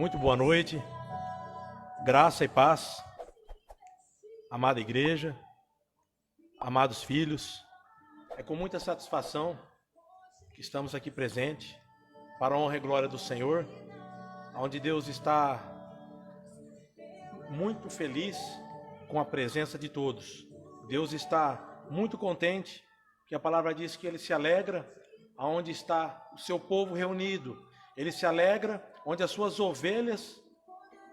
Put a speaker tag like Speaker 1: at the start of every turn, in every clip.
Speaker 1: Muito boa noite, graça e paz, amada igreja, amados filhos. É com muita satisfação que estamos aqui presentes para a honra e glória do Senhor, onde Deus está muito feliz com a presença de todos. Deus está muito contente, que a palavra diz que Ele se alegra onde está o seu povo reunido. Ele se alegra onde as suas ovelhas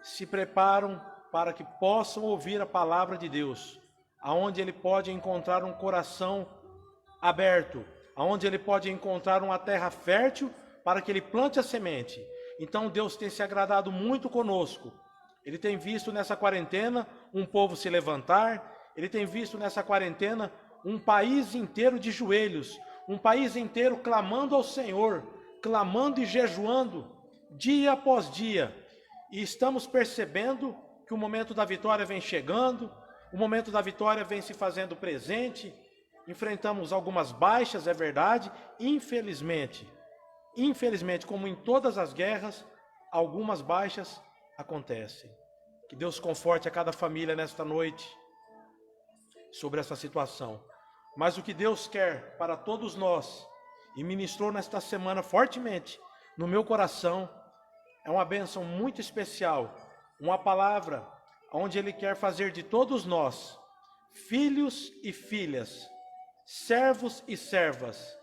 Speaker 1: se preparam para que possam ouvir a palavra de Deus, aonde ele pode encontrar um coração aberto, aonde ele pode encontrar uma terra fértil para que ele plante a semente. Então Deus tem se agradado muito conosco. Ele tem visto nessa quarentena um povo se levantar, ele tem visto nessa quarentena um país inteiro de joelhos, um país inteiro clamando ao Senhor, clamando e jejuando dia após dia. E estamos percebendo que o momento da vitória vem chegando, o momento da vitória vem se fazendo presente. Enfrentamos algumas baixas, é verdade, infelizmente, como em todas as guerras, algumas baixas acontecem. Que Deus conforte a cada família nesta noite sobre essa situação. Mas o que Deus quer para todos nós, e ministrou nesta semana fortemente no meu coração, é uma bênção muito especial, uma palavra onde Ele quer fazer de todos nós, filhos e filhas, servos e servas,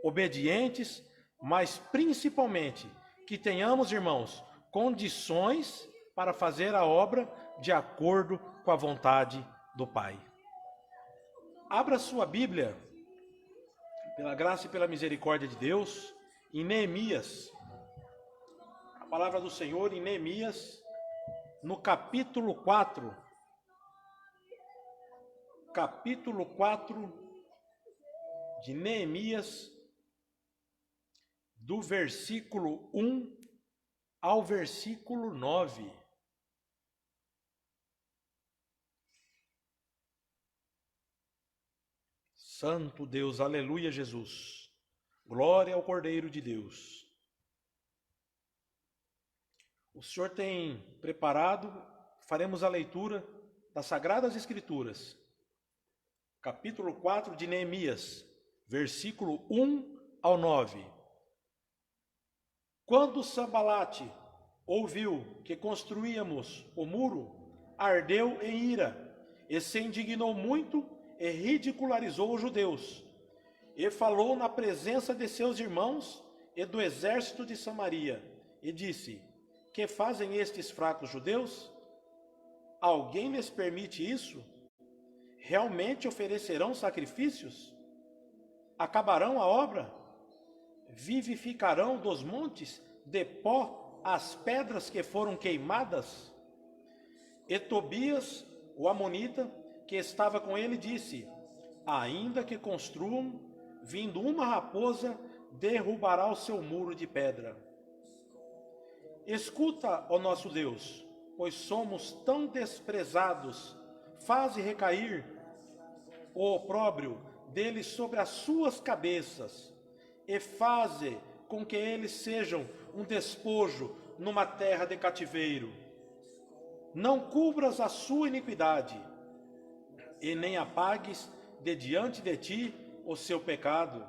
Speaker 1: obedientes, mas principalmente que tenhamos, irmãos, condições para fazer a obra de acordo com a vontade do Pai. Abra sua Bíblia, pela graça e pela misericórdia de Deus, em Neemias. A palavra do Senhor em Neemias, no capítulo 4. Capítulo 4 de Neemias, do versículo 1 ao versículo 9. Santo Deus, aleluia, Jesus. Glória ao Cordeiro de Deus. O Senhor tem preparado, faremos a leitura das Sagradas Escrituras. Capítulo 4 de Neemias, versículo 1 ao 9. Quando Sambalate ouviu que construíamos o muro, ardeu em ira, e se indignou muito e ridicularizou os judeus, e falou na presença de seus irmãos e do exército de Samaria, e disse: que fazem estes fracos judeus? Alguém lhes permite isso? Realmente oferecerão sacrifícios? Acabarão a obra? Vivificarão dos montes de pó as pedras que foram queimadas? E Tobias, o amonita, que estava com ele, disse: ainda que construam, vindo uma raposa, derrubará o seu muro de pedra. Escuta, ó nosso Deus, pois somos tão desprezados, faze recair o opróbrio deles sobre as suas cabeças, e faze com que eles sejam um despojo numa terra de cativeiro. Não cubras a sua iniquidade, e nem apagues de diante de ti o seu pecado,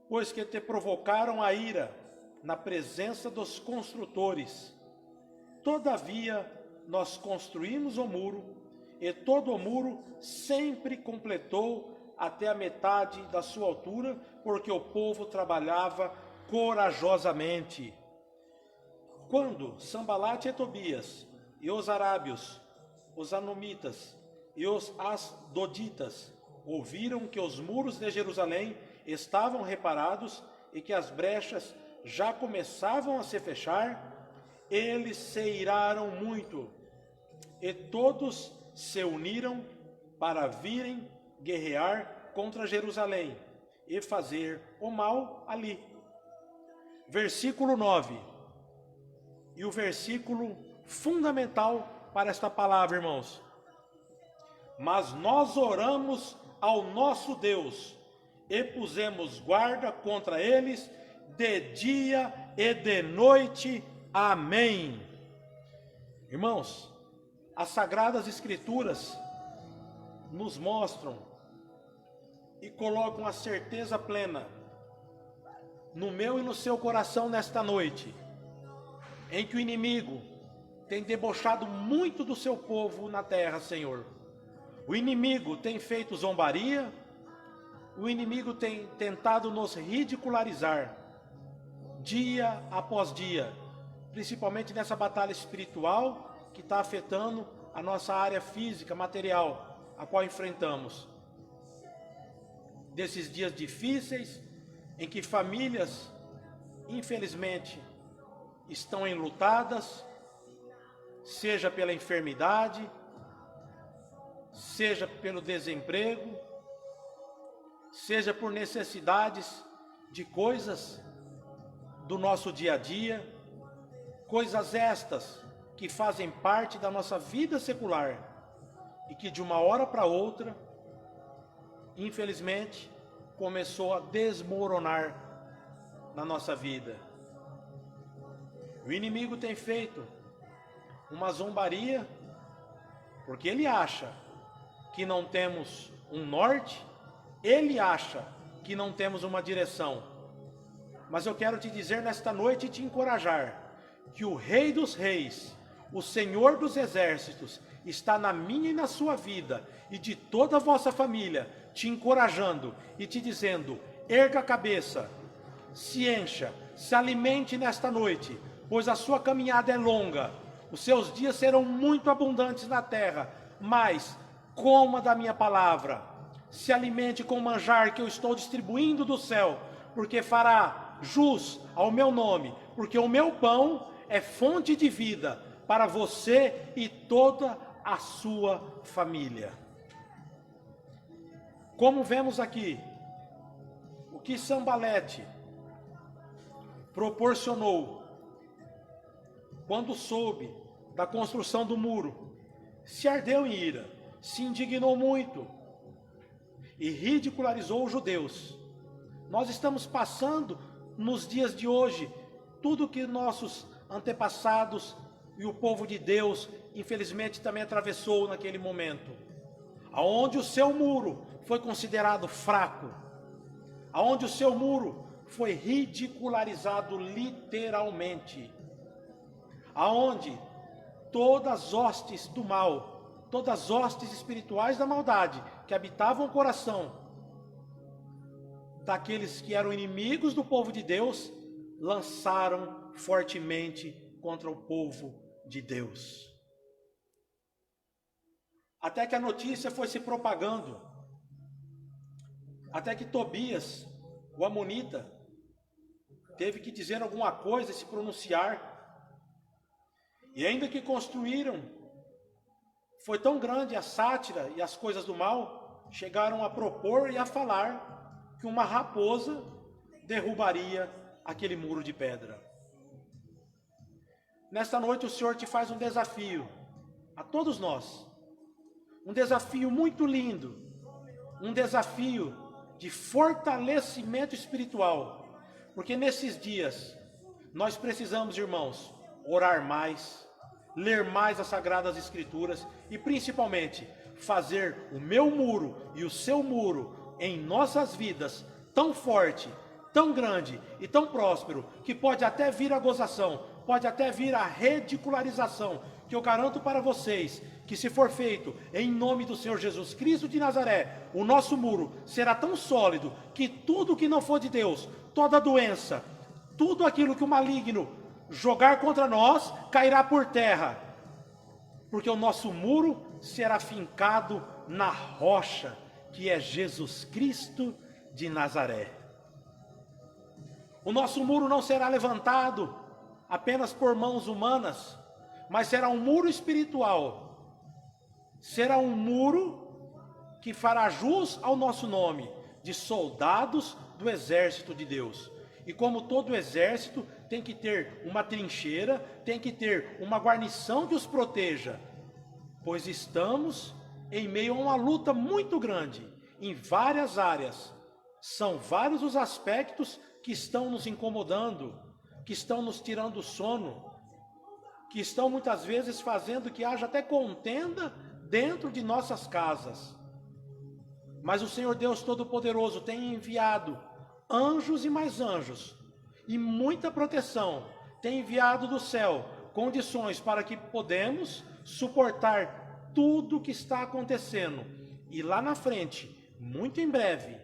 Speaker 1: pois que te provocaram a ira na presença dos construtores. Todavia nós construímos o muro, e todo o muro sempre completou até a metade da sua altura, porque o povo trabalhava corajosamente. Quando Sambalate e Tobias, e os arábios, os anomitas e os asdoditas ouviram que os muros de Jerusalém estavam reparados e que as brechas já começavam a se fechar, eles se iraram muito, e todos se uniram para virem guerrear contra Jerusalém e fazer o mal ali. Versículo 9, e o versículo fundamental para esta palavra, irmãos. Mas nós oramos ao nosso Deus e pusemos guarda contra eles de dia e de noite Amém. Irmãos, as Sagradas Escrituras nos mostram e colocam a certeza plena no meu e no seu coração nesta noite, em que o inimigo tem debochado muito do seu povo na terra, Senhor. O inimigo tem feito zombaria, o inimigo tem tentado nos ridicularizar, dia após dia, principalmente nessa batalha espiritual que está afetando a nossa área física, material, a qual enfrentamos. Desses dias difíceis, em que famílias, infelizmente, estão enlutadas, seja pela enfermidade, seja pelo desemprego, seja por necessidades de coisas do nosso dia a dia, coisas estas que fazem parte da nossa vida secular e que de uma hora para outra, infelizmente, começou a desmoronar na nossa vida. O inimigo tem feito uma zombaria, porque ele acha que não temos um norte, ele acha que não temos uma direção. Mas eu quero te dizer nesta noite e te encorajar, que o Rei dos Reis, o Senhor dos Exércitos, está na minha e na sua vida, e de toda a vossa família, te encorajando e te dizendo: erga a cabeça, se encha, se alimente nesta noite, pois a sua caminhada é longa, os seus dias serão muito abundantes na terra, mas coma da minha palavra, se alimente com o manjar que eu estou distribuindo do céu, porque fará jus ao meu nome, porque o meu pão é fonte de vida para você e toda a sua família. Como vemos aqui, o que Sambalete proporcionou quando soube da construção do muro, se ardeu em ira, se indignou muito e ridicularizou os judeus. Nós estamos passando nos dias de hoje tudo que nossos antepassados e o povo de Deus, infelizmente, também atravessou naquele momento, aonde o seu muro foi considerado fraco, aonde o seu muro foi ridicularizado literalmente, aonde todas as hostes do mal, todas as hostes espirituais da maldade que habitavam o coração daqueles que eram inimigos do povo de Deus, lançaram fortemente contra o povo de Deus. Até que a notícia foi se propagando, até que Tobias, o amonita, teve que dizer alguma coisa e se pronunciar. E ainda que construíram, foi tão grande a sátira e as coisas do mal, chegaram a propor e a falar que uma raposa derrubaria aquele muro de pedra. Nesta noite o Senhor te faz um desafio, a todos nós, um desafio muito lindo, um desafio de fortalecimento espiritual, porque nesses dias nós precisamos, irmãos, orar mais, ler mais as Sagradas Escrituras e principalmente fazer o meu muro e o seu muro em nossas vidas tão forte, tão grande e tão próspero, que pode até vir a gozação, pode até vir a ridicularização, que eu garanto para vocês, que se for feito em nome do Senhor Jesus Cristo de Nazaré, o nosso muro será tão sólido, que tudo que não for de Deus, toda doença, tudo aquilo que o maligno jogar contra nós, cairá por terra, porque o nosso muro será fincado na rocha, que é Jesus Cristo de Nazaré. O nosso muro não será levantado apenas por mãos humanas, mas será um muro espiritual, será um muro que fará jus ao nosso nome, de soldados do exército de Deus. E como todo exército tem que ter uma trincheira, tem que ter uma guarnição que os proteja, pois estamos em meio a uma luta muito grande, em várias áreas. São vários os aspectos que estão nos incomodando, que estão nos tirando o sono, que estão muitas vezes fazendo que haja até contenda dentro de nossas casas. Mas o Senhor Deus Todo-Poderoso tem enviado anjos e mais anjos, e muita proteção, tem enviado do céu condições para que podemos suportar tudo o que está acontecendo. E lá na frente, muito em breve,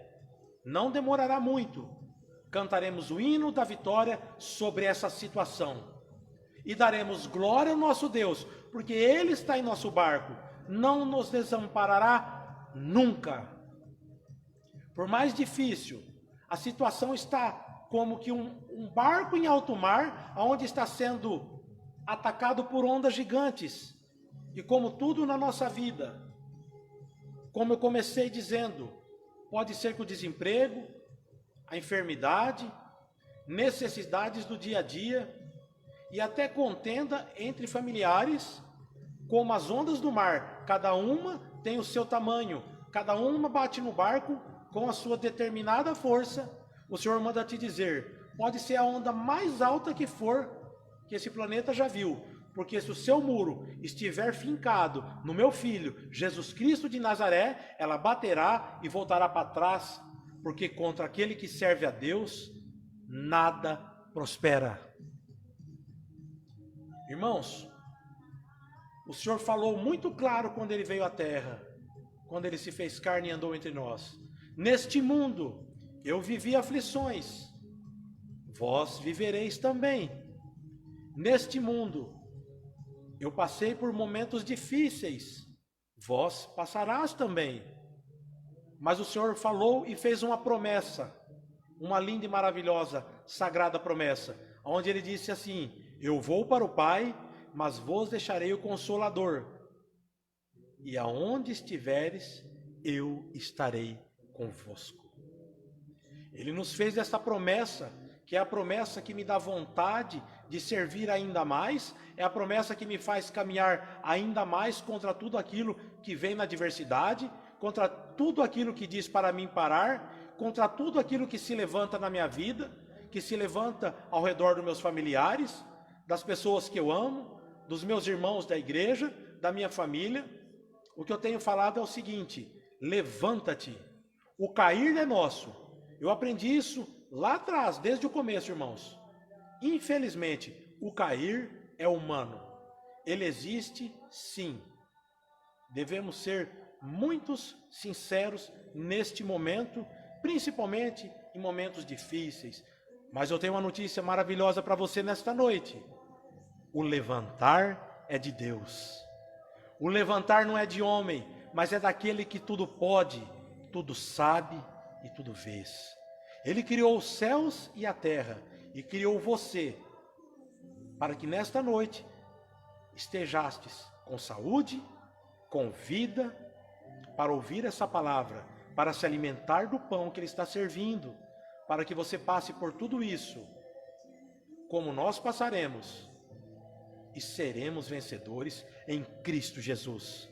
Speaker 1: não demorará muito, cantaremos o hino da vitória sobre essa situação. E daremos glória ao nosso Deus, porque Ele está em nosso barco, não nos desamparará nunca. Por mais difícil, a situação está como que um barco em alto mar, onde está sendo atacado por ondas gigantes. E como tudo na nossa vida, como eu comecei dizendo, pode ser que o desemprego, a enfermidade, necessidades do dia a dia, e até contenda entre familiares, como as ondas do mar, cada uma tem o seu tamanho, cada uma bate no barco com a sua determinada força. O Senhor manda te dizer, pode ser a onda mais alta que for, que esse planeta já viu, porque se o seu muro estiver fincado no meu Filho, Jesus Cristo de Nazaré, ela baterá e voltará para trás, porque contra aquele que serve a Deus, nada prospera. Irmãos, o Senhor falou muito claro quando Ele veio à terra, quando Ele se fez carne e andou entre nós. Neste mundo eu vivi aflições, vós vivereis também. Neste mundo eu passei por momentos difíceis, vós passarás também. Mas o Senhor falou e fez uma promessa, uma linda e maravilhosa, sagrada promessa, onde Ele disse assim, eu vou para o Pai, mas vos deixarei o Consolador, e aonde estiveres, eu estarei convosco. Ele nos fez essa promessa, que é a promessa que me dá vontade de servir ainda mais, é a promessa que me faz caminhar ainda mais contra tudo aquilo que vem na adversidade, contra tudo aquilo que diz para mim parar, contra tudo aquilo que se levanta na minha vida, que se levanta ao redor dos meus familiares, das pessoas que eu amo, dos meus irmãos da igreja, da minha família. O que eu tenho falado é o seguinte, levanta-te, o cair é nosso. Eu aprendi isso lá atrás, desde o começo, irmãos. Infelizmente, o cair é humano. Ele existe, sim. Devemos ser muito sinceros neste momento, principalmente em momentos difíceis. Mas eu tenho uma notícia maravilhosa para você nesta noite. O levantar é de Deus. O levantar não é de homem, mas é daquele que tudo pode, tudo sabe e tudo vês. Ele criou os céus e a terra e criou você para que nesta noite estejastes com saúde, com vida, para ouvir essa palavra, para se alimentar do pão que Ele está servindo, para que você passe por tudo isso, como nós passaremos, e seremos vencedores em Cristo Jesus.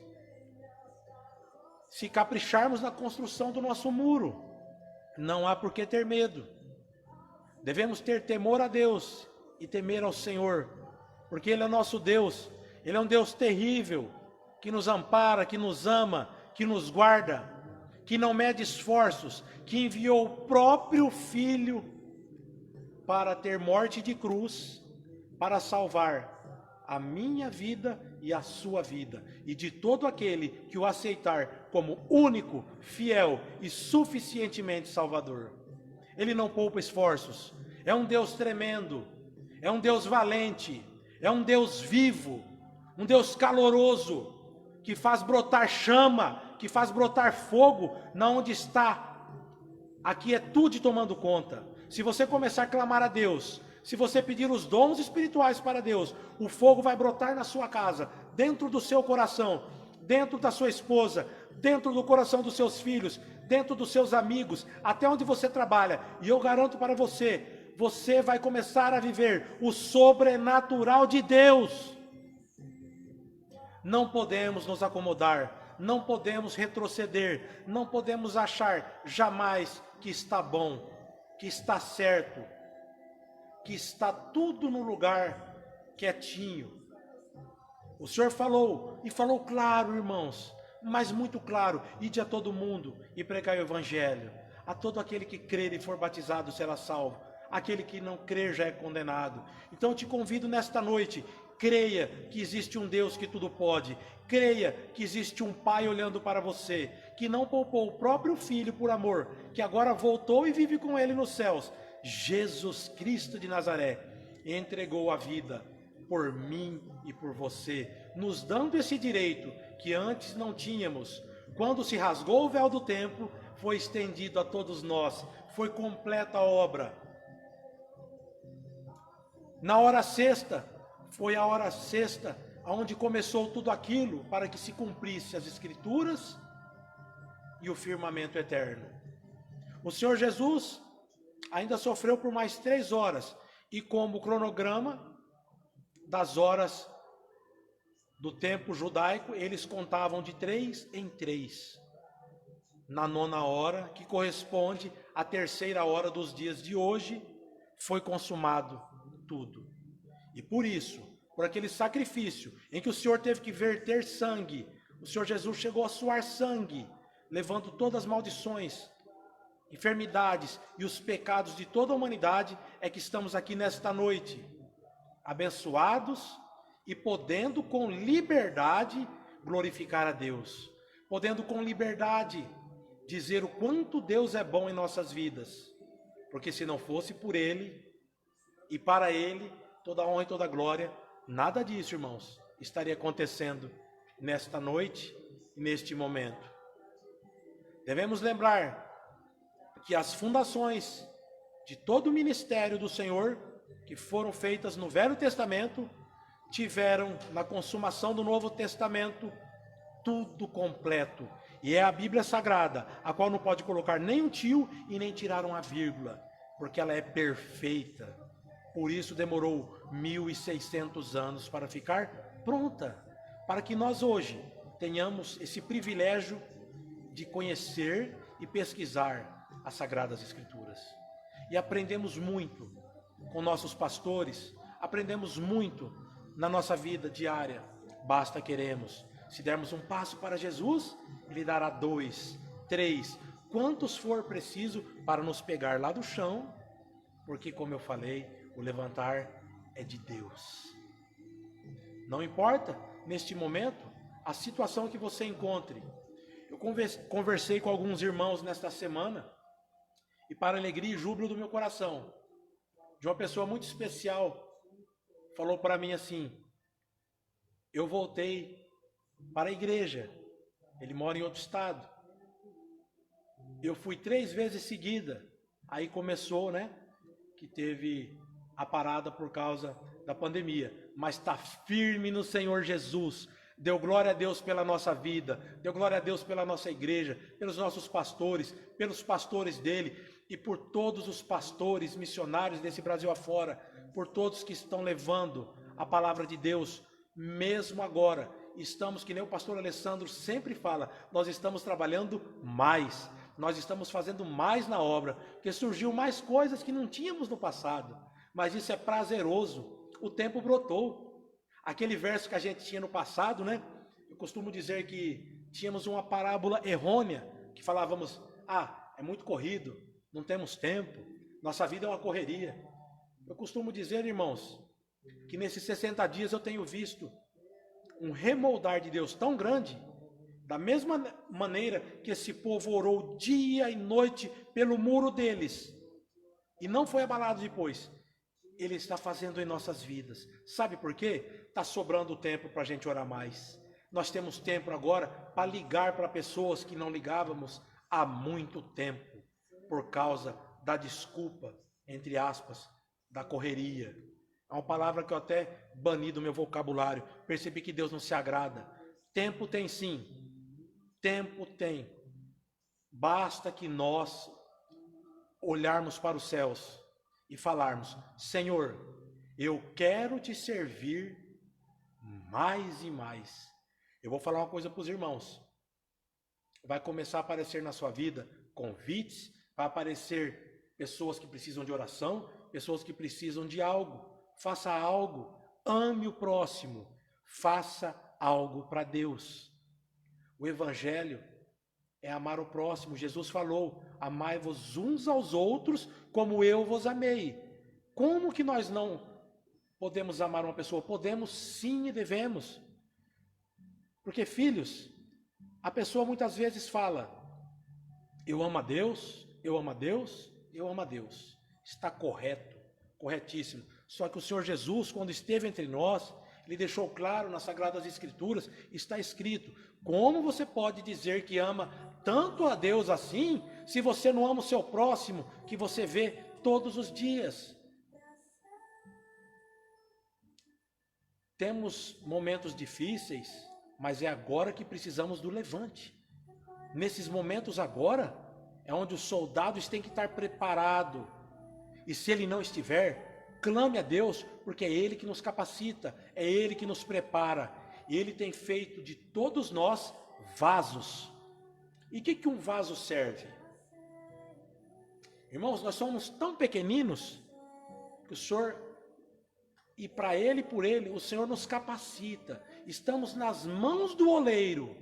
Speaker 1: Se capricharmos na construção do nosso muro, não há por que ter medo. Devemos ter temor a Deus e temer ao Senhor, porque Ele é nosso Deus. Ele é um Deus terrível, que nos ampara, que nos ama, que nos guarda, que não mede esforços, que enviou o próprio Filho para ter morte de cruz, para salvar a minha vida e a sua vida, e de todo aquele que o aceitar como único, fiel e suficientemente Salvador. Ele não poupa esforços, é um Deus tremendo, é um Deus valente, é um Deus vivo, um Deus caloroso, que faz brotar chama, que faz brotar fogo, na onde está a quietude tomando conta. Se você começar a clamar a Deus, se você pedir os dons espirituais para Deus, o fogo vai brotar na sua casa, dentro do seu coração, dentro da sua esposa, dentro do coração dos seus filhos, dentro dos seus amigos, até onde você trabalha. E eu garanto para você, você vai começar a viver o sobrenatural de Deus. Não podemos nos acomodar, não podemos retroceder, não podemos achar jamais que está bom, que está certo, que está tudo no lugar quietinho. O Senhor falou, e falou claro, irmãos, mas muito claro: ide a todo mundo e pregai o evangelho. A todo aquele que crer e for batizado será salvo. Aquele que não crer já é condenado. Então eu te convido nesta noite: creia que existe um Deus que tudo pode. Creia que existe um Pai olhando para você, que não poupou o próprio Filho por amor, que agora voltou e vive com Ele nos céus. Jesus Cristo de Nazaré entregou a vida por mim e por você, nos dando esse direito que antes não tínhamos. Quando se rasgou o véu do templo, foi estendido a todos nós, foi completa a obra. Na hora sexta, foi a hora sexta, onde começou tudo aquilo para que se cumprisse as Escrituras e o firmamento eterno. O Senhor Jesus ainda sofreu por mais 3 horas, e como cronograma das horas do tempo judaico, eles contavam de 3 em 3. Na 9ª hora, que corresponde à 3ª hora dos dias de hoje, foi consumado tudo. E por isso, por aquele sacrifício em que o Senhor teve que verter sangue, o Senhor Jesus chegou a suar sangue, levando todas as maldições, enfermidades e os pecados de toda a humanidade, é que estamos aqui nesta noite, abençoados e podendo com liberdade glorificar a Deus, podendo com liberdade dizer o quanto Deus é bom em nossas vidas, porque se não fosse por Ele e para Ele, toda a honra e toda a glória, nada disso, irmãos, estaria acontecendo nesta noite e neste momento. Devemos lembrar que as fundações de todo o ministério do Senhor, que foram feitas no Velho Testamento, tiveram na consumação do Novo Testamento tudo completo. E é a Bíblia Sagrada, a qual não pode colocar nem um tio e nem tirar uma vírgula, porque ela é perfeita. Por isso demorou 1600 anos para ficar pronta, para que nós hoje tenhamos esse privilégio de conhecer e pesquisar as Sagradas Escrituras. E aprendemos muito com nossos pastores, aprendemos muito na nossa vida diária. Basta queremos. Se dermos um passo para Jesus, Ele dará 2, 3, quantos for preciso para nos pegar lá do chão, porque, como eu falei, o levantar é de Deus. Não importa, neste momento, a situação que você encontre. Eu conversei com alguns irmãos nesta semana, e para alegria e júbilo do meu coração, de uma pessoa muito especial, falou para mim assim: eu voltei para a igreja, ele mora em outro estado, eu fui 3 vezes seguida, aí começou, que teve a parada por causa da pandemia, mas está firme no Senhor Jesus, deu glória a Deus pela nossa vida, deu glória a Deus pela nossa igreja, pelos nossos pastores, pelos pastores dele, e por todos os pastores missionários desse Brasil afora, por todos que estão levando a palavra de Deus, mesmo agora. Estamos, que nem o pastor Alessandro sempre fala, nós estamos trabalhando mais, nós estamos fazendo mais na obra, porque surgiu mais coisas que não tínhamos no passado, mas isso é prazeroso, o tempo brotou. Aquele verso que a gente tinha no passado, eu costumo dizer que tínhamos uma parábola errônea, que falávamos, é muito corrido, não temos tempo, nossa vida é uma correria. Eu costumo dizer, irmãos, que nesses 60 dias eu tenho visto um remoldar de Deus tão grande, da mesma maneira que esse povo orou dia e noite pelo muro deles, e não foi abalado depois, Ele está fazendo em nossas vidas. Sabe por quê? Está sobrando tempo para a gente orar mais. Nós temos tempo agora para ligar para pessoas que não ligávamos há muito tempo, por causa da desculpa, entre aspas, da correria. É uma palavra que eu até bani do meu vocabulário. Percebi que Deus não se agrada. Tempo tem sim. Tempo tem. Basta que nós olharmos para os céus e falarmos: Senhor, eu quero te servir mais e mais. Eu vou falar uma coisa para os irmãos. Vai começar a aparecer na sua vida convites, vai aparecer pessoas que precisam de oração, pessoas que precisam de algo. Faça algo, ame o próximo, Faça algo para Deus. O Evangelho é amar o próximo. Jesus falou: amai-vos uns aos outros como eu vos amei. Como que nós não podemos amar uma pessoa? Podemos sim e devemos. Porque, filhos, a pessoa muitas vezes fala: eu amo a Deus, eu amo a Deus, eu amo a Deus. Está correto, corretíssimo. Só que o Senhor Jesus, quando esteve entre nós, Ele deixou claro nas Sagradas Escrituras, está escrito: como você pode dizer que ama tanto a Deus assim, se você não ama o seu próximo, que você vê todos os dias? Temos momentos difíceis, mas é agora que precisamos do levante. Nesses momentos agora, é onde o soldado tem que estar preparado. E se ele não estiver, clame a Deus, porque é Ele que nos capacita, é Ele que nos prepara. E Ele tem feito de todos nós vasos. E o que um vaso serve? Irmãos, nós somos tão pequeninos que o Senhor, e para Ele e por Ele, o Senhor nos capacita. Estamos nas mãos do oleiro.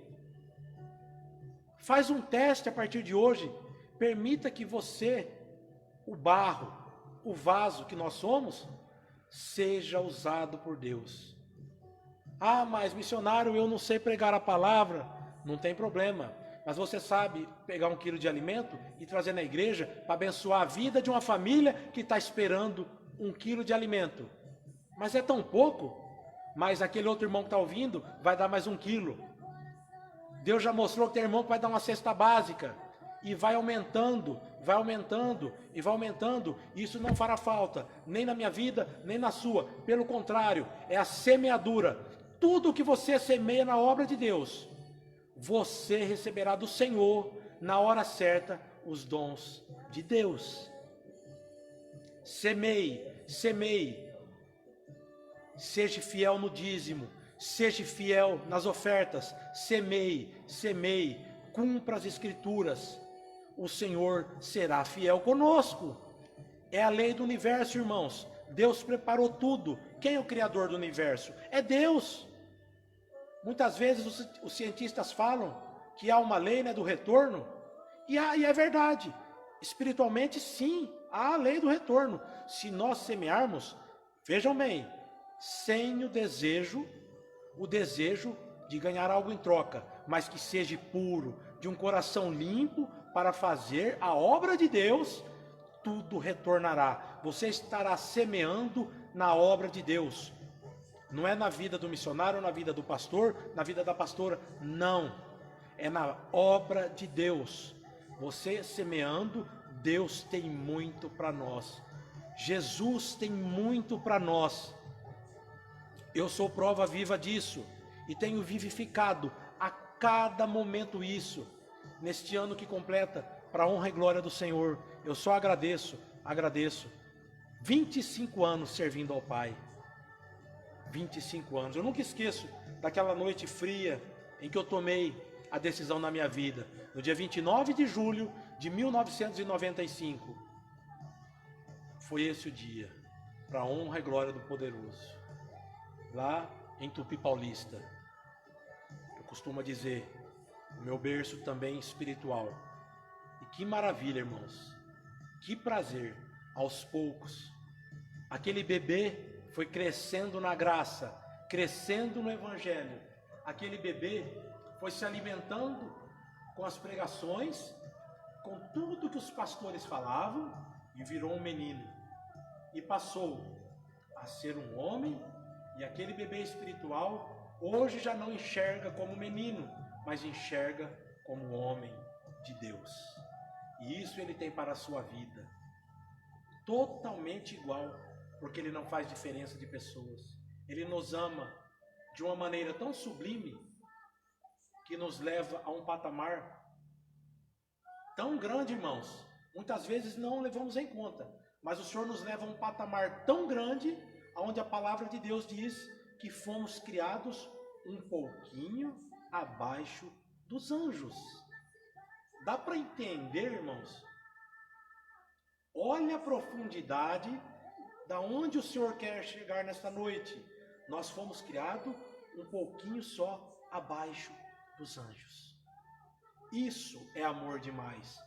Speaker 1: Faz um teste a partir de hoje. Permita que você, o barro, o vaso que nós somos, seja usado por Deus. Ah, mas missionário, eu não sei pregar a palavra. Não tem problema. Mas você sabe pegar 1 quilo de alimento e trazer na igreja para abençoar a vida de uma família que está esperando 1 quilo de alimento. Mas é tão pouco. Mas aquele outro irmão que está ouvindo vai dar mais 1 quilo. Deus já mostrou que tem irmão que vai dar uma cesta básica. E vai aumentando e vai aumentando. Isso não fará falta, nem na minha vida, nem na sua. Pelo contrário, é a semeadura. Tudo que você semeia na obra de Deus, você receberá do Senhor, na hora certa, os dons de Deus. Semeie. Seja fiel no dízimo, seja fiel nas ofertas. Semeie, cumpra as Escrituras. O Senhor será fiel conosco. É a lei do universo, irmãos. Deus preparou tudo. Quem é o Criador do universo? É Deus. Muitas vezes os cientistas falam que há uma lei, né, do retorno. E é verdade. Espiritualmente, sim, há a lei do retorno. Se nós semearmos, vejam bem, sem o desejo de ganhar algo em troca, mas que seja puro, de um coração limpo, para fazer a obra de Deus, tudo retornará. Você estará semeando na obra de Deus. Não é na vida do missionário, na vida do pastor, na vida da pastora, não. É na obra de Deus. Você semeando, Deus tem muito para nós. Jesus tem muito para nós. Eu sou prova viva disso e tenho vivificado a cada momento isso. Neste ano que completa, para a honra e glória do Senhor, eu só agradeço. 25 anos servindo ao Pai. 25 anos. Eu nunca esqueço daquela noite fria em que eu tomei a decisão na minha vida. No dia 29 de julho de 1995. Foi esse o dia, para a honra e glória do Poderoso. Lá em Tupi Paulista. Eu costumo dizer, o meu berço também espiritual. E que maravilha, irmãos. Que prazer, aos poucos. Aquele bebê foi crescendo na graça, crescendo no Evangelho. Aquele bebê foi se alimentando com as pregações, com tudo que os pastores falavam, e virou um menino. E passou a ser um homem, e aquele bebê espiritual hoje já não enxerga como menino, mas enxerga como homem de Deus. E isso ele tem para a sua vida. Totalmente igual, porque ele não faz diferença de pessoas. Ele nos ama de uma maneira tão sublime, que nos leva a um patamar tão grande, irmãos. Muitas vezes não levamos em conta, mas o Senhor nos leva a um patamar tão grande, onde a palavra de Deus diz que fomos criados um pouquinho abaixo dos anjos. Dá para entender, irmãos? Olha a profundidade da onde o Senhor quer chegar nesta noite. Nós fomos criados um pouquinho só abaixo dos anjos. Isso é amor demais.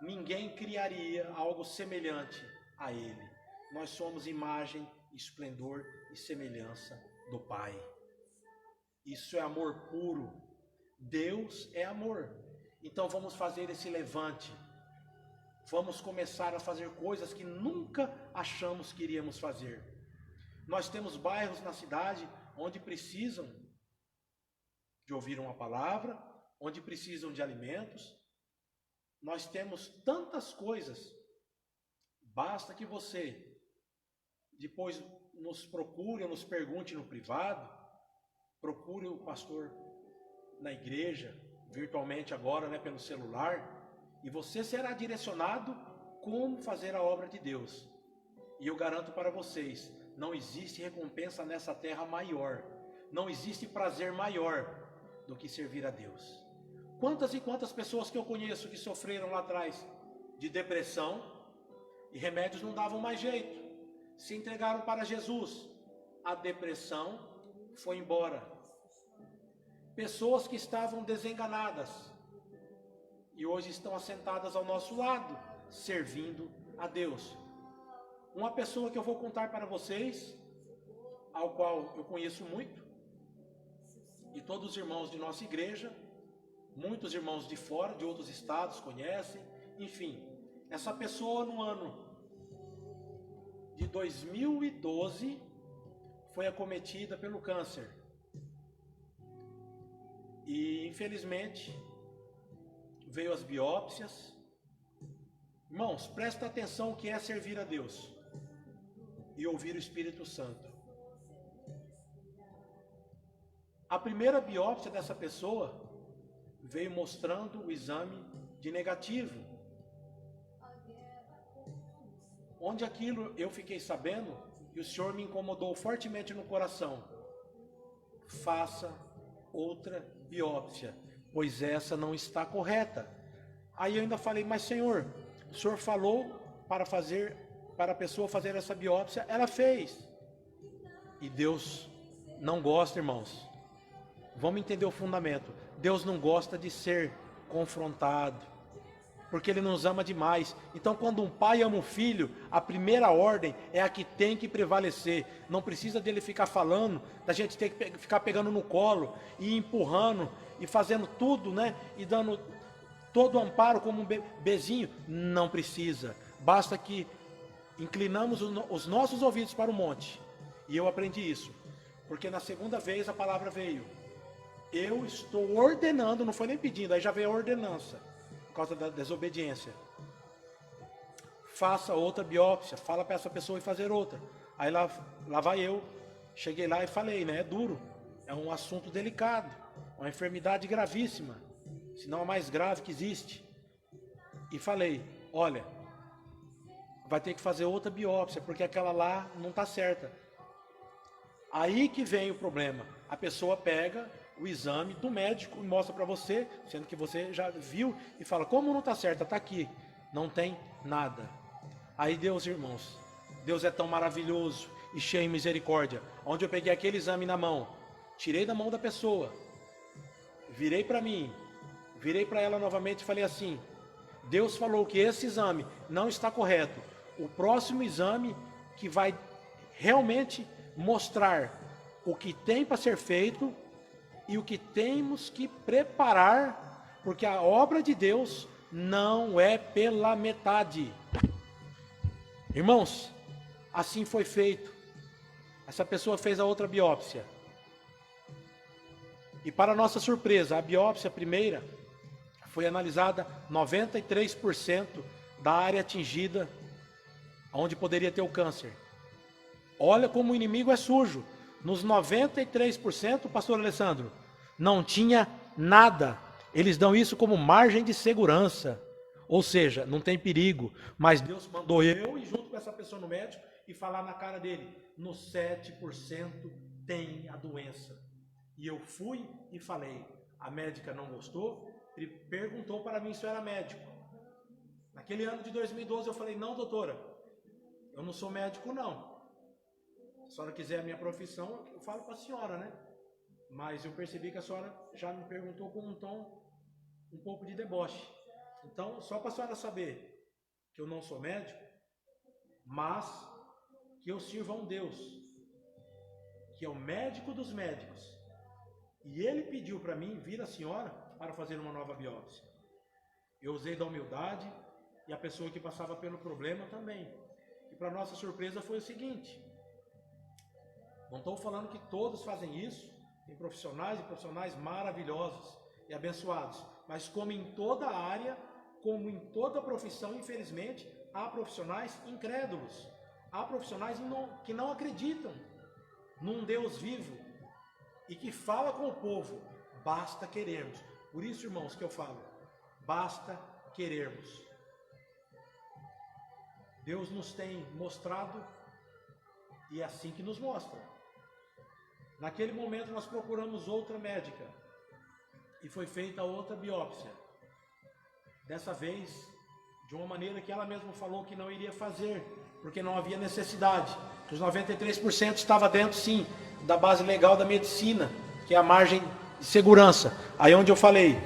Speaker 1: Ninguém criaria algo semelhante a Ele. Nós somos imagem, esplendor e semelhança do Pai. Isso é amor puro. Deus é amor. Então vamos fazer esse levante. Vamos começar a fazer coisas que nunca achamos que iríamos fazer. Nós temos bairros na cidade onde precisam de ouvir uma palavra, onde precisam de alimentos. Nós temos tantas coisas. Basta que você depois nos procure ou nos pergunte no privado, procure o pastor na igreja, virtualmente agora, né, pelo celular, e você será direcionado como fazer a obra de Deus. E eu garanto para vocês, não existe recompensa nessa terra maior, não existe prazer maior do que servir a Deus. Quantas e quantas pessoas que eu conheço que sofreram lá atrás de depressão e remédios não davam mais jeito, se entregaram para Jesus, a depressão foi embora. Pessoas que estavam desenganadas e hoje estão assentadas ao nosso lado, servindo a Deus. Uma pessoa que eu vou contar para vocês, ao qual eu conheço muito, e todos os irmãos de nossa igreja, muitos irmãos de fora, de outros estados conhecem, enfim, essa pessoa no ano de 2012 foi acometida pelo câncer. E infelizmente veio as biópsias. Irmãos, presta atenção o que é servir a Deus e ouvir o Espírito Santo. A primeira biópsia dessa pessoa veio mostrando o exame de negativo. Onde aquilo eu fiquei sabendo e o Senhor me incomodou fortemente no coração. Faça outra biópsia, pois essa não está correta. Aí eu ainda falei, mas Senhor, o Senhor falou para a pessoa fazer essa biópsia, ela fez. E Deus não gosta, irmãos. Vamos entender o fundamento. Deus não gosta de ser confrontado, porque Ele nos ama demais. Então quando um pai ama um filho, a primeira ordem é a que tem que prevalecer. Não precisa dele ficar falando, da gente ter que ficar pegando no colo, e empurrando, e fazendo tudo, né? E dando todo o amparo como um bebezinho. Não precisa. Basta que inclinamos os nossos ouvidos para o monte. E eu aprendi isso, porque na segunda vez a palavra veio. Eu estou ordenando, não foi nem pedindo, aí já veio a ordenança, por causa da desobediência. Faça outra biópsia, fala para essa pessoa ir fazer outra. Aí lá vai eu, cheguei lá e falei, né, é duro, é um assunto delicado, uma enfermidade gravíssima, se não a mais grave que existe. E falei, olha, vai ter que fazer outra biópsia, porque aquela lá não está certa. Aí que vem o problema, a pessoa pega o exame do médico e mostra para você, sendo que você já viu, e fala, como não está certa? Está aqui, não tem nada. Aí Deus, irmãos, Deus é tão maravilhoso e cheio de misericórdia, onde eu peguei aquele exame na mão, tirei da mão da pessoa, virei para mim, virei para ela novamente e falei assim, Deus falou que esse exame não está correto, o próximo exame que vai realmente mostrar o que tem para ser feito e o que temos que preparar, porque a obra de Deus não é pela metade. Irmãos, assim foi feito. Essa pessoa fez a outra biópsia. E para nossa surpresa, a biópsia primeira foi analisada 93% da área atingida, onde poderia ter o câncer. Olha como o inimigo é sujo. Nos 93%, pastor Alessandro, não tinha nada. Eles dão isso como margem de segurança. Ou seja, não tem perigo. Mas Deus mandou eu ir junto com essa pessoa no médico e falar na cara dele, no 7% tem a doença. E eu fui e falei. A médica não gostou e perguntou para mim se eu era médico. Naquele ano de 2012 eu falei, não doutora, eu não sou médico não. Se a senhora quiser a minha profissão, eu falo para a senhora, né? mas eu percebi que a senhora já me perguntou com um tom um pouco de deboche. Então, só para a senhora saber que eu não sou médico, mas que eu sirvo a um Deus, que é o médico dos médicos. E ele pediu para mim vir a senhora para fazer uma nova biópsia. Eu usei da humildade e a pessoa que passava pelo problema também. E para nossa surpresa foi o seguinte: não estou falando que todos fazem isso, tem profissionais e profissionais maravilhosos e abençoados, mas como em toda área, como em toda profissão, infelizmente, há profissionais incrédulos, há profissionais que não acreditam num Deus vivo e que fala com o povo. Basta querermos. Por isso, irmãos, que eu falo, basta querermos. Deus nos tem mostrado e é assim que nos mostra. Naquele momento nós procuramos outra médica e foi feita outra biópsia. Dessa vez, de uma maneira que ela mesma falou que não iria fazer, porque não havia necessidade. Que os 93% estava dentro, sim, da base legal da medicina, que é a margem de segurança. Aí onde eu falei: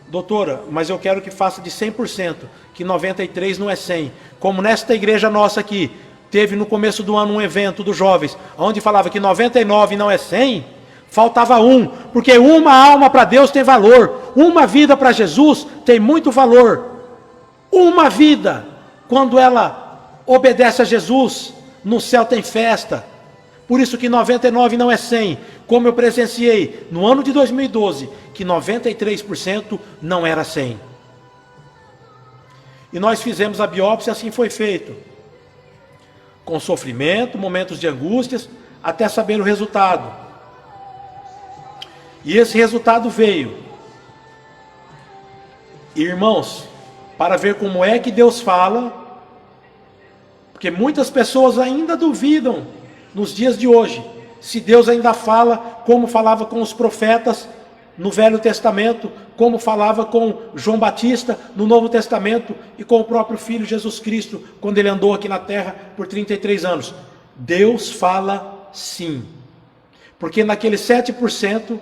Speaker 1: doutora, mas eu quero que faça de 100%, que 93% não é 100%. Como nesta igreja nossa aqui, teve no começo do ano um evento dos jovens, onde falava que 99% não é 100%, faltava 1%, porque uma alma para Deus tem valor, uma vida para Jesus tem muito valor. Uma vida, quando ela obedece a Jesus, no céu tem festa. Por isso que 99% não é 100%, como eu presenciei no ano de 2012, que 93% não era 100%. E nós fizemos a biópsia, assim foi feito, com sofrimento, momentos de angústias, até saber o resultado. E esse resultado veio. Irmãos, para ver como é que Deus fala, porque muitas pessoas ainda duvidam nos dias de hoje, se Deus ainda fala como falava com os profetas no Velho Testamento, como falava com João Batista no Novo Testamento e com o próprio Filho Jesus Cristo, quando ele andou aqui na terra por 33 anos. Deus fala sim, porque naqueles 7%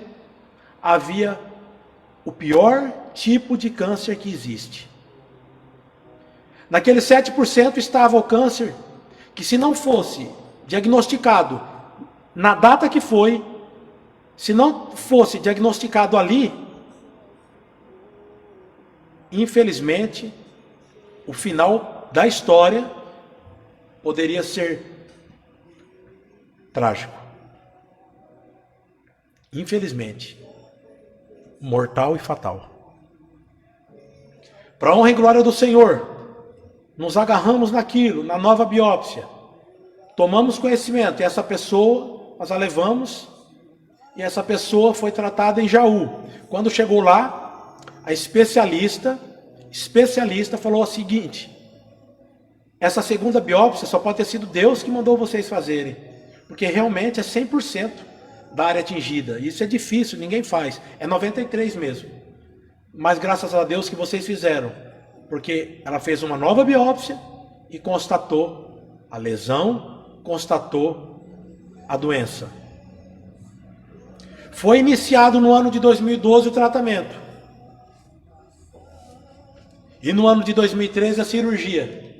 Speaker 1: havia o pior tipo de câncer que existe. Naqueles 7% estava o câncer que, se não fosse diagnosticado na data que foi, se não fosse diagnosticado ali, infelizmente, o final da história poderia ser trágico. Infelizmente, mortal e fatal. Para a honra e glória do Senhor, nos agarramos naquilo, na nova biópsia. Tomamos conhecimento, e essa pessoa, nós a levamos, e essa pessoa foi tratada em Jaú. Quando chegou lá, a especialista falou o seguinte: essa segunda biópsia só pode ter sido Deus que mandou vocês fazerem, porque realmente é 100% da área atingida. Isso é difícil, ninguém faz, é 93% mesmo. Mas graças a Deus que vocês fizeram, porque ela fez uma nova biópsia e constatou a lesão, constatou a doença. Foi iniciado no ano de 2012 o tratamento. E no ano de 2013 a cirurgia.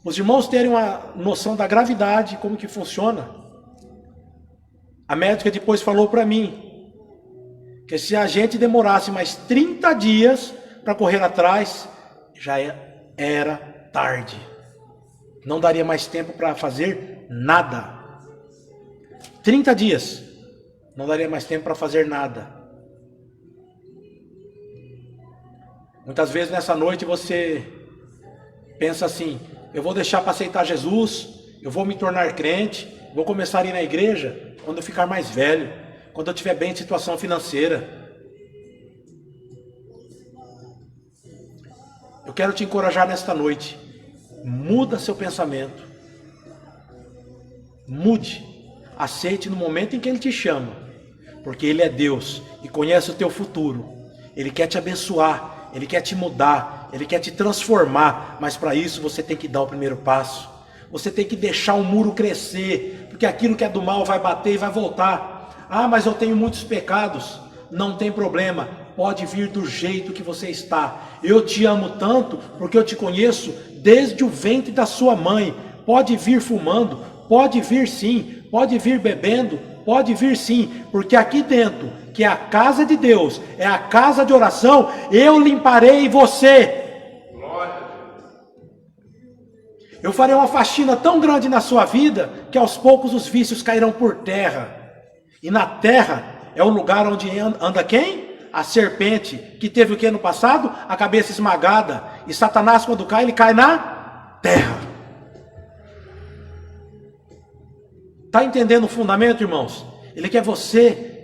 Speaker 1: Os irmãos terem uma noção da gravidade, como que funciona. A médica depois falou para mim que se a gente demorasse mais 30 dias para correr atrás, já era tarde. Não daria mais tempo para fazer nada. 30 dias, não daria mais tempo para fazer nada. Muitas vezes nessa noite você pensa assim: eu vou deixar para aceitar Jesus, eu vou me tornar crente, vou começar a ir na igreja quando eu ficar mais velho, quando eu estiver bem de situação financeira. Eu quero te encorajar nesta noite. Muda seu pensamento. Mude. Aceite no momento em que Ele te chama, porque Ele é Deus e conhece o teu futuro. Ele quer te abençoar, Ele quer te mudar, Ele quer te transformar, mas para isso você tem que dar o primeiro passo. Você tem que deixar o muro crescer, porque aquilo que é do mal vai bater e vai voltar. Ah, mas eu tenho muitos pecados. Não tem problema, pode vir do jeito que você está. Eu te amo tanto porque eu te conheço desde o ventre da sua mãe. Pode vir fumando, pode vir sim, pode vir bebendo, pode vir sim, porque aqui dentro, que é a casa de Deus, é a casa de oração, eu limparei você. Eu farei uma faxina tão grande na sua vida que aos poucos os vícios cairão por terra. E na terra é o lugar onde anda quem? A serpente, que teve o que no passado? A cabeça esmagada. E Satanás, quando cai, ele cai na terra. Está entendendo o fundamento, irmãos? Ele quer você,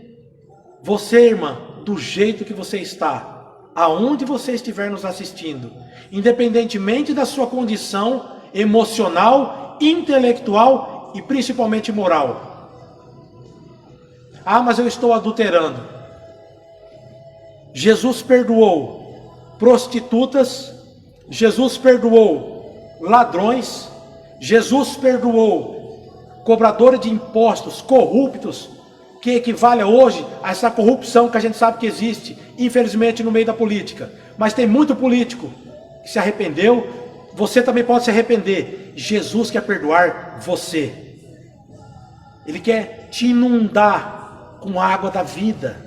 Speaker 1: irmã, do jeito que você está, aonde você estiver nos assistindo, independentemente da sua condição emocional, intelectual e principalmente moral. Ah, mas eu estou adulterando. Jesus perdoou prostitutas, Jesus perdoou ladrões, Jesus perdoou cobradores de impostos, corruptos, que equivale hoje a essa corrupção que a gente sabe que existe, infelizmente, no meio da política. Mas tem muito político que se arrependeu. Você também pode se arrepender. Jesus quer perdoar você. Ele quer te inundar com a água da vida.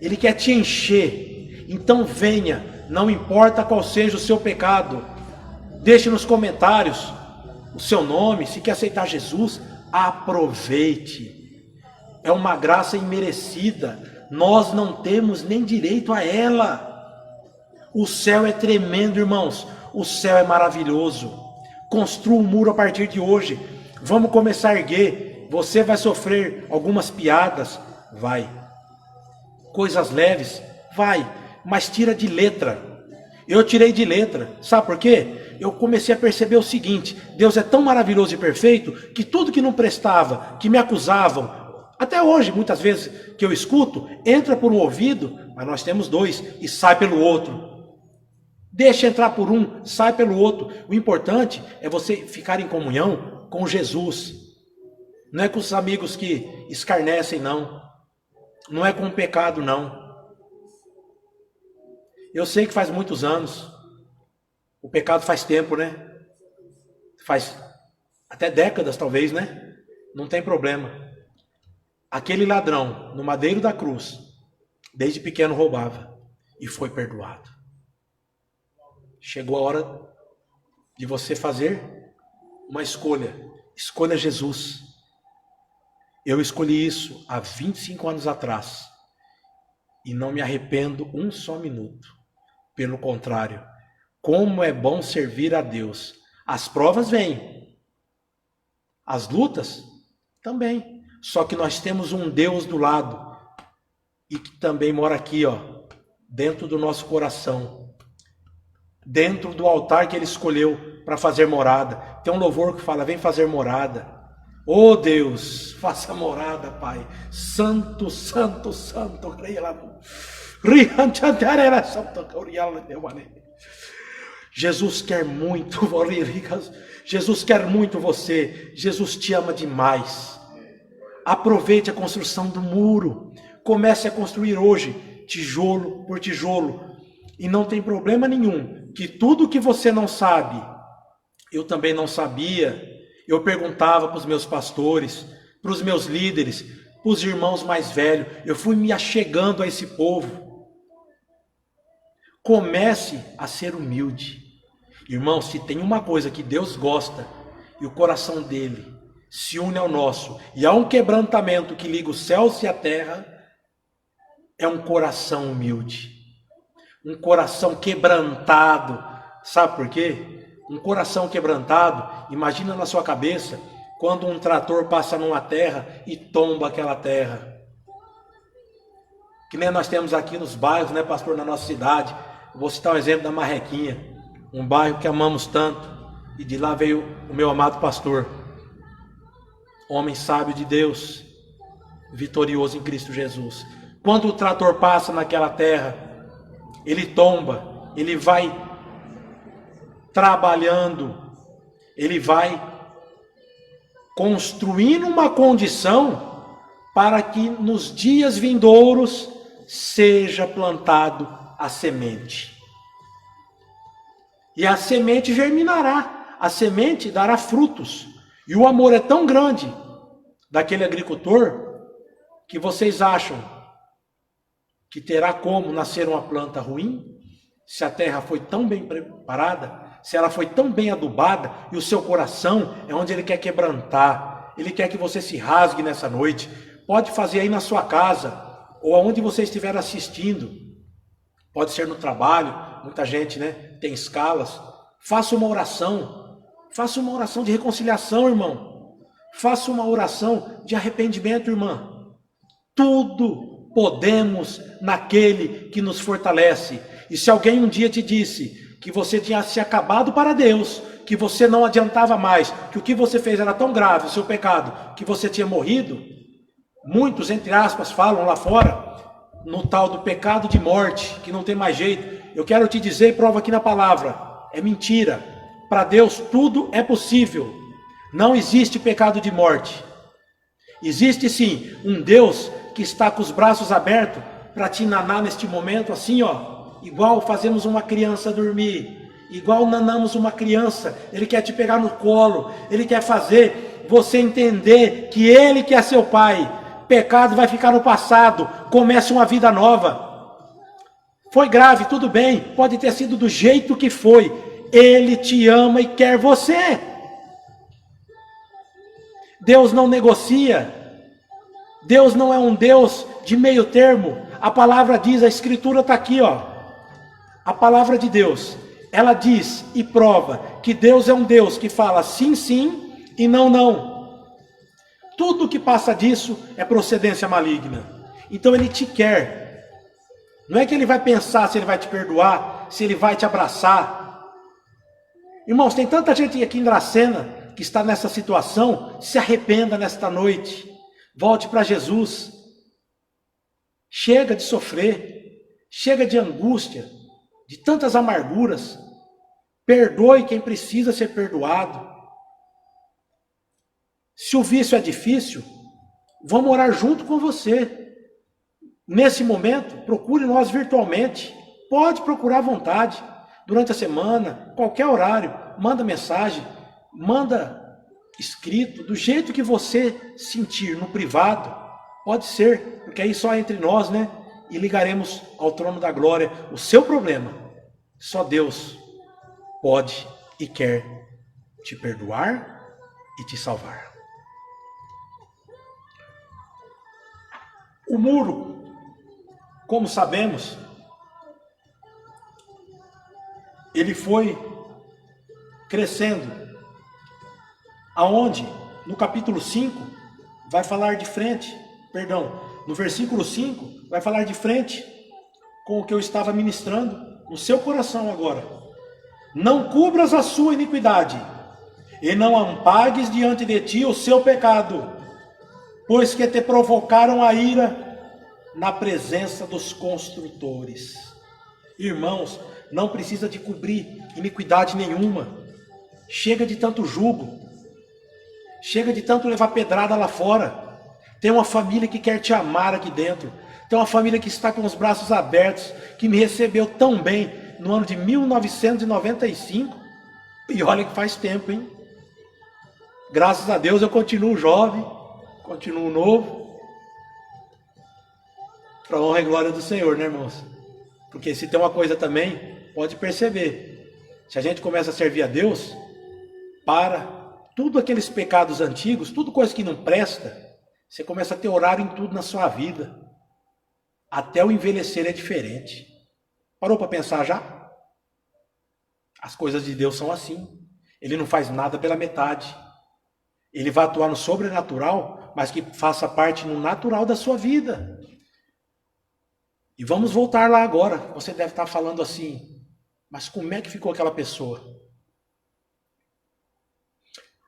Speaker 1: Ele quer te encher. Então venha, não importa qual seja o seu pecado. Deixe nos comentários o seu nome. Se quer aceitar Jesus, aproveite. É uma graça imerecida. Nós não temos nem direito a ela. O céu é tremendo, irmãos. O céu é maravilhoso. Construa um muro a partir de hoje. Vamos começar a erguer. Você vai sofrer algumas piadas? Vai. Coisas leves? Vai. Mas tira de letra. Eu tirei de letra. Sabe por quê? Eu comecei a perceber o seguinte: Deus é tão maravilhoso e perfeito que tudo que não prestava, que me acusavam, até hoje, muitas vezes que eu escuto, entra por um ouvido, mas nós temos dois, e sai pelo outro. Deixa entrar por um, sai pelo outro. O importante é você ficar em comunhão com Jesus. Não é com os amigos que escarnecem, não. Não é com o pecado, não. Eu sei que faz muitos anos. O pecado faz tempo, né? Faz até décadas, talvez, né? Não tem problema. Aquele ladrão, no madeiro da cruz, desde pequeno roubava e foi perdoado. Chegou a hora de você fazer uma escolha. Escolha Jesus. Eu escolhi isso há 25 anos atrás e não me arrependo um só minuto. Pelo contrário, como é bom servir a Deus. As provas vêm, as lutas também. Só que nós temos um Deus do lado e que também mora aqui, ó, dentro do nosso coração, dentro do altar que Ele escolheu para fazer morada. Tem um louvor que fala: vem fazer morada. Oh Deus, faça morada, Pai. Santo, santo, santo. Jesus quer muito. Jesus quer muito você. Jesus te ama demais. Aproveite a construção do muro. Comece a construir hoje, tijolo por tijolo. E não tem problema nenhum que tudo que você não sabe, eu também não sabia. Eu perguntava para os meus pastores, para os meus líderes, para os irmãos mais velhos. Eu fui me achegando a esse povo. Comece a ser humilde. Irmão, se tem uma coisa que Deus gosta, e o coração dele se une ao nosso, e há um quebrantamento que liga os céus e a terra, é um coração humilde. Um coração quebrantado. Sabe por quê? Um coração quebrantado, imagina na sua cabeça, quando um trator passa numa terra e tomba aquela terra. Que nem nós temos aqui nos bairros, né, pastor, na nossa cidade. Vou citar um exemplo da Marrequinha, um bairro que amamos tanto, e de lá veio o meu amado pastor, homem sábio de Deus, vitorioso em Cristo Jesus. Quando o trator passa naquela terra, ele tomba, ele vai trabalhando, ele vai construindo uma condição para que nos dias vindouros seja plantado a semente. E a semente germinará, a semente dará frutos. E o amor é tão grande daquele agricultor que vocês acham que terá como nascer uma planta ruim? Se a terra foi tão bem preparada, se ela foi tão bem adubada, e o seu coração é onde ele quer quebrantar, ele quer que você se rasgue nessa noite. Pode fazer aí na sua casa, ou aonde você estiver assistindo. Pode ser no trabalho, muita gente, né, tem escalas. Faça uma oração de reconciliação, irmão. Faça uma oração de arrependimento, irmã. Tudo podemos naquele que nos fortalece. E se alguém um dia te disse que você tinha se acabado para Deus, que você não adiantava mais, que o que você fez era tão grave, o seu pecado, que você tinha morrido, muitos, entre aspas, falam lá fora, no tal do pecado de morte, que não tem mais jeito. Eu quero te dizer, e prova aqui na palavra, é mentira. Para Deus tudo é possível. Não existe pecado de morte. Existe sim um Deus que está com os braços abertos para te nanar neste momento, assim ó, igual fazemos uma criança dormir, igual nanamos uma criança. Ele quer te pegar no colo, ele quer fazer você entender que ele que é seu pai. Pecado vai ficar no passado, comece uma vida nova. Foi grave, tudo bem, pode ter sido do jeito que foi. Ele te ama e quer você. Deus não negocia. Deus não é um Deus de meio termo. A palavra diz, a escritura está aqui, ó. A palavra de Deus, ela diz e prova que Deus é um Deus que fala sim, sim e não, não. Tudo que passa disso é procedência maligna. Então ele te quer. Não é que ele vai pensar se ele vai te perdoar, se ele vai te abraçar. Irmãos, tem tanta gente aqui em Dracena que está nessa situação. Se arrependa nesta noite. Volte para Jesus. Chega de sofrer. Chega de angústia, de tantas amarguras. Perdoe quem precisa ser perdoado. Se o vício é difícil, vamos orar junto com você. Nesse momento, procure nós virtualmente. Pode procurar à vontade. Durante a semana, qualquer horário, manda mensagem, manda escrito, do jeito que você sentir no privado. Pode ser, porque aí só é entre nós, né? E ligaremos ao trono da glória o seu problema. Só Deus pode e quer te perdoar e te salvar. O muro, como sabemos, ele foi crescendo. Aonde? No capítulo 5, vai falar de frente, no versículo 5, vai falar de frente com o que eu estava ministrando no seu coração agora. Não cubras a sua iniquidade, e não ampagues diante de ti o seu pecado, pois que te provocaram a ira na presença dos construtores. Irmãos, não precisa de cobrir iniquidade nenhuma. Chega de tanto jugo. Chega de tanto levar pedrada lá fora. Tem uma família que quer te amar aqui dentro. Tem uma família que está com os braços abertos, que me recebeu tão bem no ano de 1995. E olha que faz tempo, hein? Graças a Deus eu continuo jovem, continuo novo. Para a honra e glória do Senhor, né, irmãos? Porque se tem uma coisa também, pode perceber. Se a gente começa a servir a Deus, para tudo aqueles pecados antigos, tudo coisa que não presta, você começa a ter horário em tudo na sua vida. Até o envelhecer é diferente. Parou para pensar já? As coisas de Deus são assim. Ele não faz nada pela metade. Ele vai atuar no sobrenatural, mas que faça parte no natural da sua vida. E vamos voltar lá agora. Você deve estar falando assim, mas como é que ficou aquela pessoa?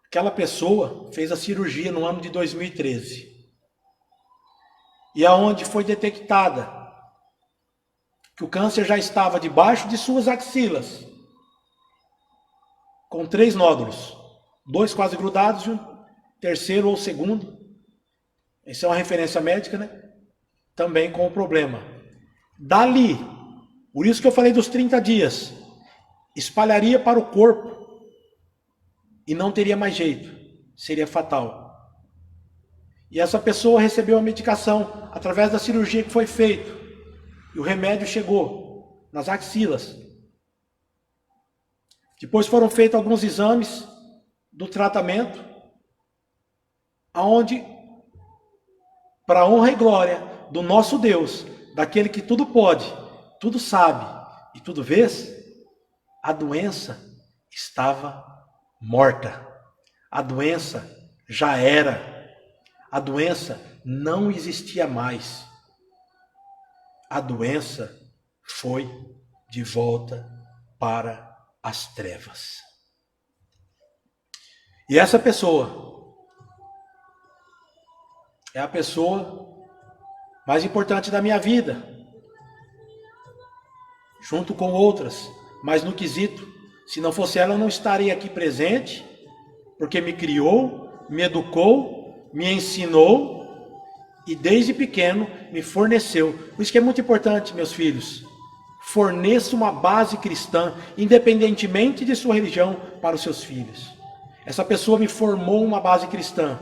Speaker 1: Aquela pessoa fez a cirurgia no ano de 2013. E aonde foi detectada que o câncer já estava debaixo de suas axilas, com 3 nódulos, 2 quase grudados terceiro ou segundo, isso é uma referência médica, né? Também com o problema. Dali, por isso que eu falei dos 30 dias, espalharia para o corpo e não teria mais jeito, seria fatal. E essa pessoa recebeu a medicação através da cirurgia que foi feita e o remédio chegou nas axilas. Depois foram feitos alguns exames do tratamento, aonde, para a honra e glória do nosso Deus, daquele que tudo pode, tudo sabe e tudo vê, a doença estava morta. A doença já era. A doença não existia mais. A doença foi de volta para as trevas. E essa pessoa é a pessoa mais importante da minha vida, junto com outras, mas no quesito, se não fosse ela, eu não estaria aqui presente, porque me criou, me educou, me ensinou e desde pequeno me forneceu. Por isso que é muito importante, meus filhos, forneça uma base cristã, independentemente de sua religião, para os seus filhos. Essa pessoa me formou uma base cristã,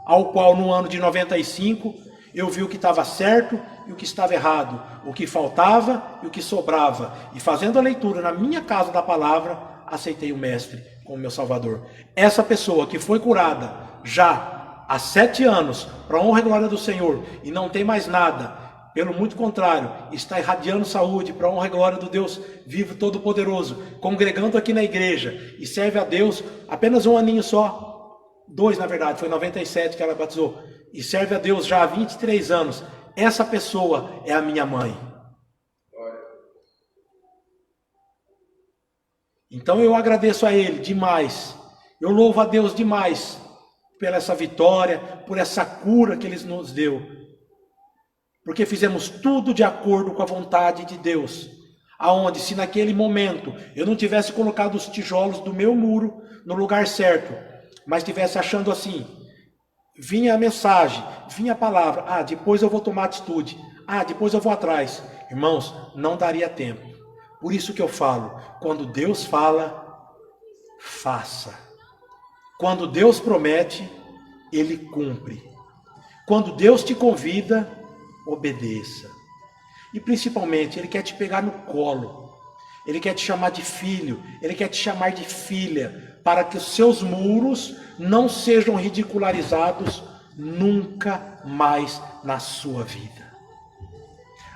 Speaker 1: ao qual no ano de 95 eu vi o que estava certo e o que estava errado, o que faltava e o que sobrava. E fazendo a leitura na minha casa da palavra, aceitei o Mestre como meu Salvador. Essa pessoa que foi curada já há 7 anos, para a honra e glória do Senhor, e não tem mais nada, pelo muito contrário, está irradiando saúde para a honra e glória do Deus vivo todo-poderoso, congregando aqui na igreja e serve a Deus apenas um aninho só, 2 na verdade, foi 97 que ela batizou, e serve a Deus já há 23 anos. Essa pessoa é a minha mãe. Então eu agradeço a Ele demais, eu louvo a Deus demais pela essa vitória, por essa cura que Ele nos deu, porque fizemos tudo de acordo com a vontade de Deus, aonde se naquele momento eu não tivesse colocado os tijolos do meu muro no lugar certo, mas tivesse achando assim, vinha a mensagem, vinha a palavra, depois eu vou tomar atitude, depois eu vou atrás, irmãos, não daria tempo. Por isso que eu falo, quando Deus fala, faça. Quando Deus promete, Ele cumpre. Quando Deus te convida, obedeça. E principalmente, Ele quer te pegar no colo. Ele quer te chamar de filho. Ele quer te chamar de filha. Para que os seus muros não sejam ridicularizados nunca mais na sua vida.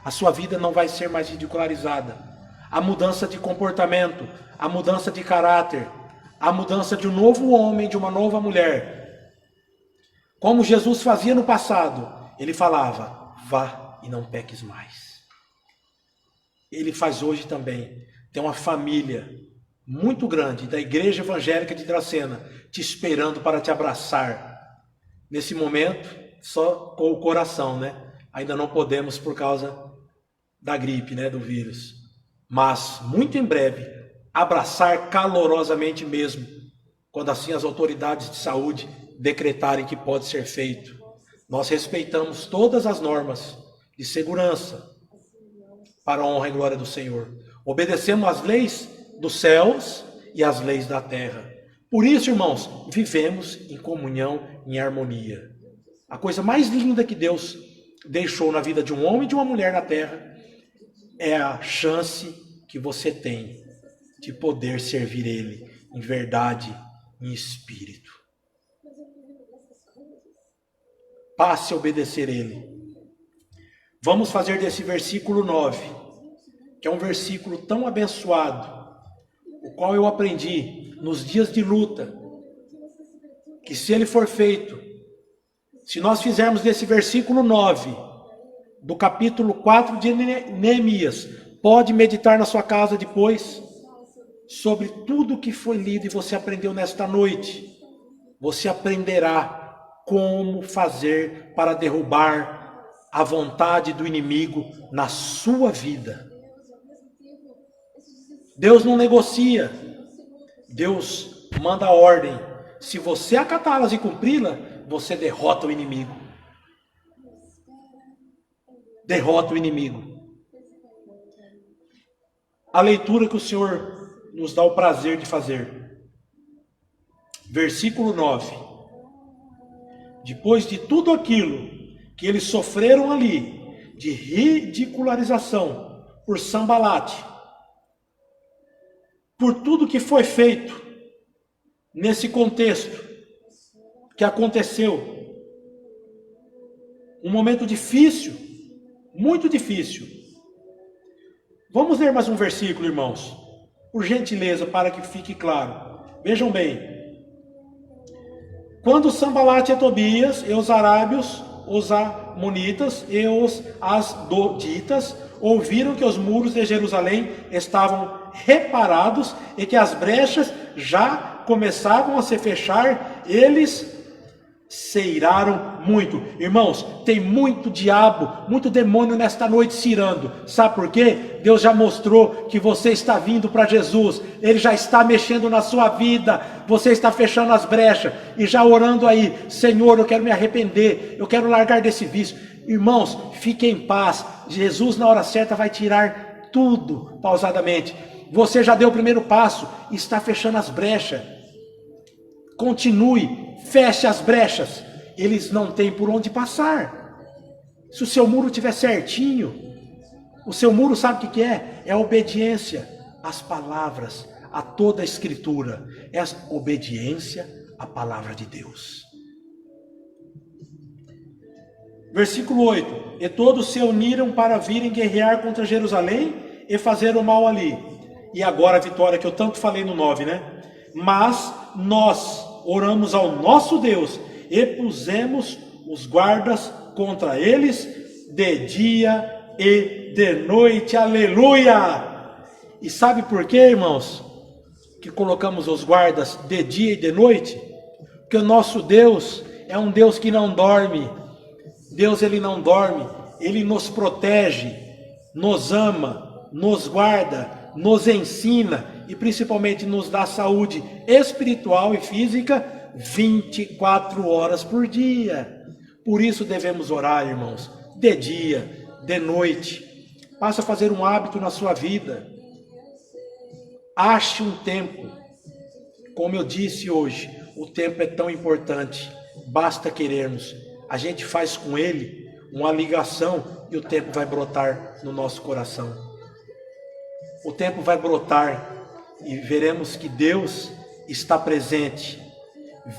Speaker 1: A sua vida não vai ser mais ridicularizada. A mudança de comportamento, a mudança de caráter, a mudança de um novo homem, de uma nova mulher. Como Jesus fazia no passado, Ele falava, vá e não peques mais. Ele faz hoje também. Tem uma família muito grande da Igreja Evangélica de Dracena te esperando para te abraçar. Nesse momento, só com o coração, né? Ainda não podemos por causa da gripe, né? Do vírus. Mas, muito em breve, abraçar calorosamente mesmo, quando assim as autoridades de saúde decretarem que pode ser feito. Nós respeitamos todas as normas de segurança para a honra e glória do Senhor. Obedecemos às leis dos céus e às leis da terra. Por isso, irmãos, vivemos em comunhão, em harmonia. A coisa mais linda que Deus deixou na vida de um homem e de uma mulher na terra é a chance que você tem de poder servir Ele em verdade, em espírito. Passe a obedecer Ele. Vamos fazer desse versículo 9, que é um versículo tão abençoado, o qual eu aprendi nos dias de luta, que se ele for feito, se nós fizermos desse versículo 9, do capítulo 4 de Neemias, pode meditar na sua casa depois, sobre tudo que foi lido e você aprendeu nesta noite. Você aprenderá como fazer para derrubar a vontade do inimigo na sua vida. Deus não negocia, Deus manda ordem. Se você acatá-las e cumpri-las, você derrota o inimigo. Derrota o inimigo. A leitura que o Senhor nos dá o prazer de fazer. Versículo 9. Depois de tudo aquilo que eles sofreram ali, de ridicularização por Sambalate, por tudo que foi feito nesse contexto que aconteceu, um momento difícil, muito difícil. Vamos ler mais um versículo, irmãos, por gentileza, para que fique claro. Vejam bem. Quando Sambalate e Tobias e os arábios, os amonitas e os asdoditas ouviram que os muros de Jerusalém estavam reparados e que as brechas já começavam a se fechar, eles se iraram muito. Irmãos, tem muito diabo, muito demônio nesta noite se irando. Sabe por quê? Deus já mostrou que você está vindo para Jesus. Ele já está mexendo na sua vida. Você está fechando as brechas e já orando aí: Senhor, eu quero me arrepender, eu quero largar desse vício. Irmãos, fiquem em paz. Jesus na hora certa vai tirar tudo pausadamente. Você já deu o primeiro passo e está fechando as brechas. Continue, feche as brechas. Eles não têm por onde passar. Se o seu muro estiver certinho, o seu muro sabe o que é? É a obediência às palavras, a toda a escritura. É a obediência à palavra de Deus. Versículo 8. E todos se uniram para virem guerrear contra Jerusalém e fazer o mal ali. E agora a vitória que eu tanto falei no 9, né? Mas nós oramos ao nosso Deus e pusemos os guardas contra eles de dia e de noite. Aleluia! E sabe por quê, irmãos, que colocamos os guardas de dia e de noite? Porque o nosso Deus é um Deus que não dorme. Deus, ele não dorme, ele nos protege, nos ama, nos guarda, nos ensina e principalmente nos dá saúde espiritual e física 24 horas por dia. Por isso devemos orar, irmãos, de dia, de noite. Passa a fazer um hábito na sua vida. Ache um tempo. Como eu disse hoje, o tempo é tão importante, basta querermos. A gente faz com ele uma ligação e o tempo vai brotar no nosso coração. O tempo vai brotar e veremos que Deus está presente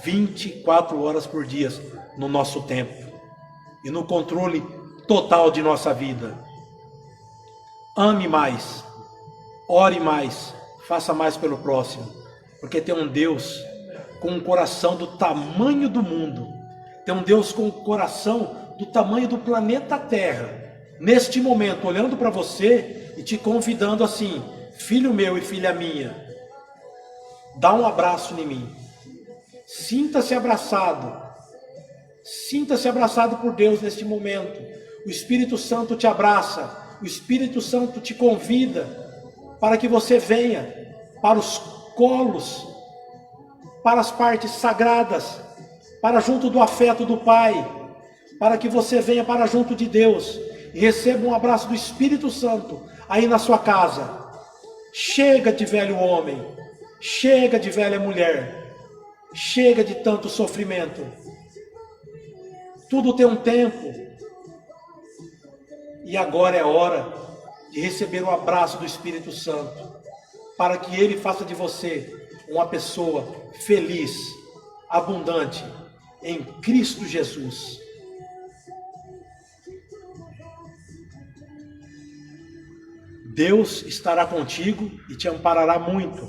Speaker 1: 24 horas por dia no nosso tempo e no controle total de nossa vida. Ame mais, ore mais, faça mais pelo próximo, porque tem um Deus com um coração do tamanho do mundo, tem um Deus com um coração do tamanho do planeta Terra, neste momento, olhando para você e te convidando assim: filho meu e filha minha, dá um abraço em mim, sinta-se abraçado por Deus neste momento. O Espírito Santo te abraça, o Espírito Santo te convida para que você venha para os colos, para as partes sagradas, para junto do afeto do Pai, para que você venha para junto de Deus e receba um abraço do Espírito Santo aí na sua casa. Chega de velho homem, chega de velha mulher, chega de tanto sofrimento. Tudo tem um tempo e agora é hora de receber o abraço do Espírito Santo, para que ele faça de você uma pessoa feliz, abundante em Cristo Jesus. Deus estará contigo e te amparará muito.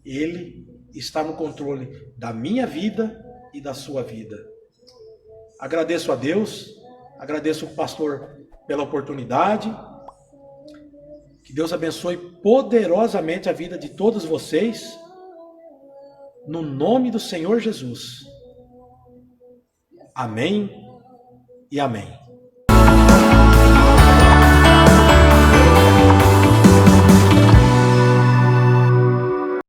Speaker 1: Ele está no controle da minha vida e da sua vida. Agradeço a Deus, agradeço ao pastor pela oportunidade. Que Deus abençoe poderosamente a vida de todos vocês, no nome do Senhor Jesus. Amém e amém.